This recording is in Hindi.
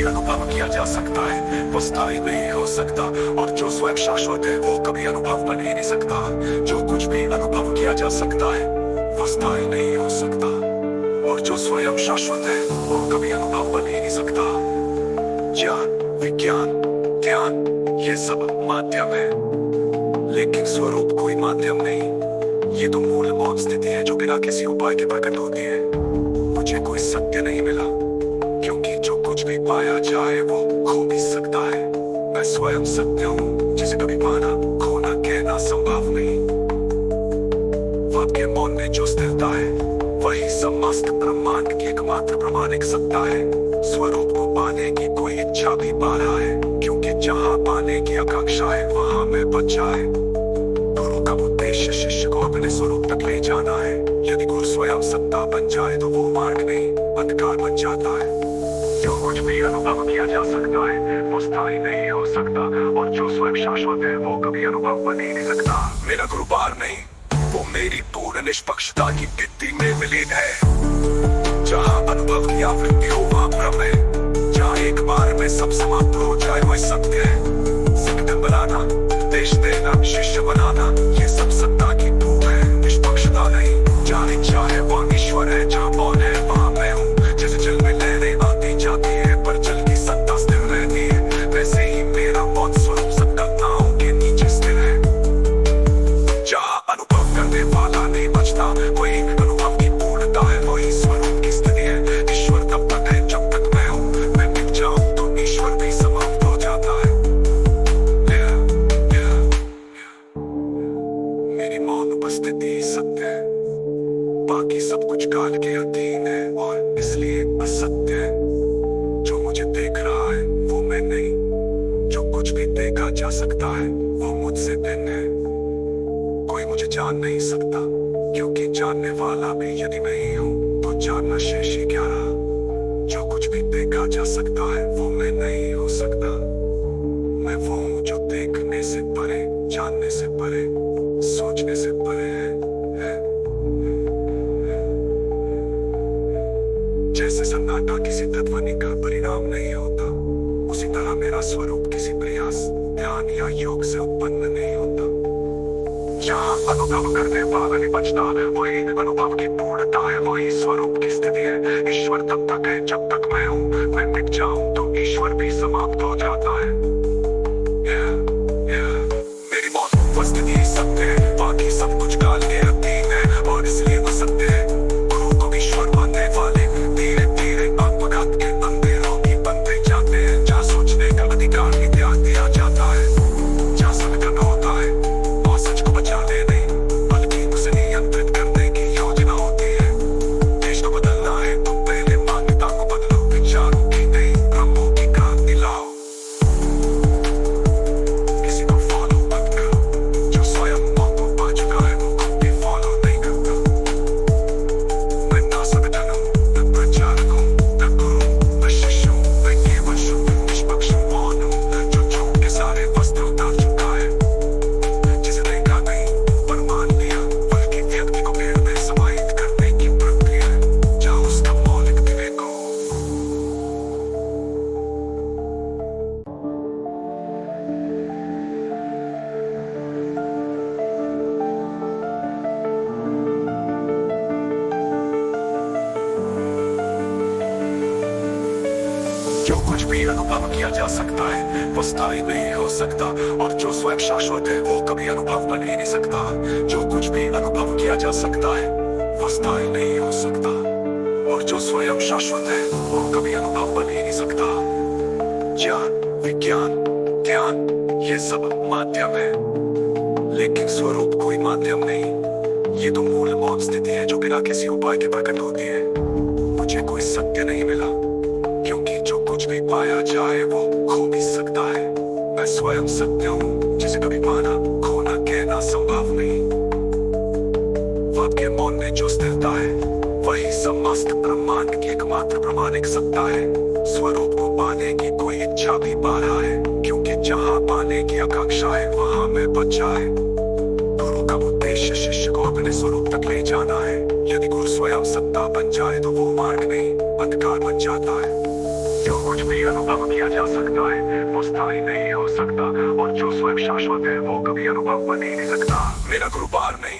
अनुभव किया जा सकता है वो स्थायी नहीं हो सकता, और जो स्वयं शाश्वत है वो कभी अनुभव बन ही नहीं सकता। जो कुछ भी अनुभव किया जा सकता है वो स्थायी नहीं हो सकता, और जो स्वयं शाश्वत है वो कभी अनुभव बन ही नहीं सकता। ज्ञान, विज्ञान, ध्यान, ये सब माध्यम है, लेकिन स्वरूप कोई माध्यम नहीं। ये तो मूल मौन स्थिति है जो बिना किसी उपाय के प्रकट होती है। मुझे कोई सत्य नहीं मिला, क्योंकि जो कुछ भी पाया जाए वो खो भी सकता है। मैं स्वयं सत्य हूँ, जिसे कभी पाना खोना कहना संभव नहीं। वाक्य मौन में जो स्थिरता है वही समस्त ब्रह्मांड की एकमात्र प्रमाणिक सत्ता है। स्वरूप को पाने की कोई इच्छा भी पा रहा है, क्योंकि जहाँ पाने की आकांक्षा है वहां मैं बचा है। गुरु का उद्देश्य शिष्य को अपने स्वरूप तक ले जाना है। यदि गुरु स्वयं सत्ता बन जाए तो वो मार्ग नहीं अंधकार बन जाता है। जो कुछ भी अनुभव किया जा सकता है वो स्थायी नहीं हो सकता, और जो स्वयं शाश्वत है वो कभी अनुभव बन ही नहीं सकता। मेरा गुरु बाहर नहीं, वो मेरी पूर्ण निष्पक्षता की भित्ति में विलीन है। जहाँ अनुभव की आवृत्ति हो वहाँ भ्रम है। जहाँ एक बार में सब समाप्त हो जाए वह सत्य है। संगठन बनाना, देश देना, शिष्य बनाना, ये सब सत्ता की भूख है, निष्पक्षता नहीं। जहाँ इच्छा है वहाँ ईश्वर है, जहाँ मौन है वहाँ मैं हूँ। जैसे जल में लहरें आती जाती है पर जल की सत्ता स्थिर रहती है, वैसे ही मेरा मौन स्वरूप सत्ता नाव के नीचे स्थिर है। जहाँ अनुभव करने वाला नहीं बचता, वही अनुभव की पूर्णता है, वही स्वरूप की स्थिति है। ईश्वर तब तक है जब तक मैं हूँ, मैं मिट जाऊँ तो ईश्वर भी समाप्त हो जाता है। मेरी मौन उपस्थिति सत्य है, बाकी सब कुछ काल के अधीन है और इसलिए असत्य है। जो मुझे देख रहा है वो मैं नहीं, जो कुछ भी देखा जा सकता है वो मुझसे भिन्न है। कोई मुझे जान नहीं सकता, क्योंकि जानने वाला भी यदि मैं ही हूँ तो जानना शेष ही क्या रहा। जो कुछ भी देखा जा सकता है वो मैं नहीं हो सकता। मैं वो हूँ जो देखने से परे, जानने से परे, सोचने से परे है। जैसे सन्नाटा किसी ध्वनि का परिणाम नहीं होता, उसी तरह मेरा स्वरूप किसी प्रयास, ध्यान या योग से उत्पन्न नहीं होता। जहाँ अनुभव करने वाला नहीं बचता, वही अनुभव की पूर्णता है, वही स्वरूप की स्थिति है। ईश्वर तब तक है जब तक मैं हूँ, मैं मिट जाऊँ तो ईश्वर भी समाप्त हो जाता है। मेरी मौत उपस्थिति सत्य है, बाकी सब कुछ काल के अधीन है और इसलिए वो सत्य है। गुरु को ईश्वर मानने वाले धीरे धीरे आत्मघात के अंधेरों की बनते जाते हैं। जहाँ सोचने का अधिकार ही त्याग दिया जाता है, जहाँ संगठन होता है वहाँ सच को बचाने नहीं बल्कि उसे नियंत्रित करने की योजना होती है। देश को बदलना है तो पहले मान्यता को बदलो, विचारों की नहीं ब्रह्मों की क्रांति लाओ। किसी को फॉलो मत करो, जो स्वयं मौन को पा चुका है वो खुद भी फॉलो नहीं करता। मैं ना संगठन हूँ, न प्रचारक हूँ, न गुरु, न शिष्य हूँ। मैं केवल शुद्ध निष्पक्ष मौन हूँ, जो झूठ के सारे वस्त्र उतार चुका है। जिसे देखा नहीं पर मान लिया, बल्कि व्यक्ति को पेड़ में समाहित करने की प्रक्रिया है, जहाँ उसका मौलिक विवेक हो। जो कुछ भी अनुभव किया जा सकता है वो स्थायी नहीं हो सकता, और जो स्वयं शाश्वत है वो कभी अनुभव बन ही नहीं सकता। जो कुछ भी अनुभव किया जा सकता है वो स्थायी नहीं हो सकता, और जो स्वयं शाश्वत है वो कभी अनुभव बन ही नहीं सकता। ज्ञान, विज्ञान, ध्यान, ये सब माध्यम है, लेकिन स्वरूप कोई माध्यम नहीं। ये तो मूल मौन स्थिति है जो बिना किसी उपाय के प्रकट होती है। मुझे कोई सत्य नहीं मिला, क्योंकि जो कुछ भी पाया जाए वो खो भी सकता है। मैं स्वयं सत्य हूँ, जिसे कभी पाना खोना कहना संभव नहीं। वाक्य मौन में जो स्थिरता है वही समस्त ब्रह्मांड की एकमात्र प्रमाणिक सत्ता है। स्वरूप को पाने की कोई इच्छा भी पा रहा है, क्योंकि जहाँ पाने की आकांक्षा है वहां मैं बचा है। गुरु का उद्देश्य शिष्य को अपने स्वरूप तक ले जाना है। यदि गुरु स्वयं सत्ता बन जाए तो वो मार्ग नहीं अंधकार बन जाता है। जो कुछ भी अनुभव किया जा सकता है वो स्थायी नहीं हो सकता, और जो स्वयं शाश्वत है वो कभी अनुभव बन ही नहीं सकता। मेरा गुरु बार नहीं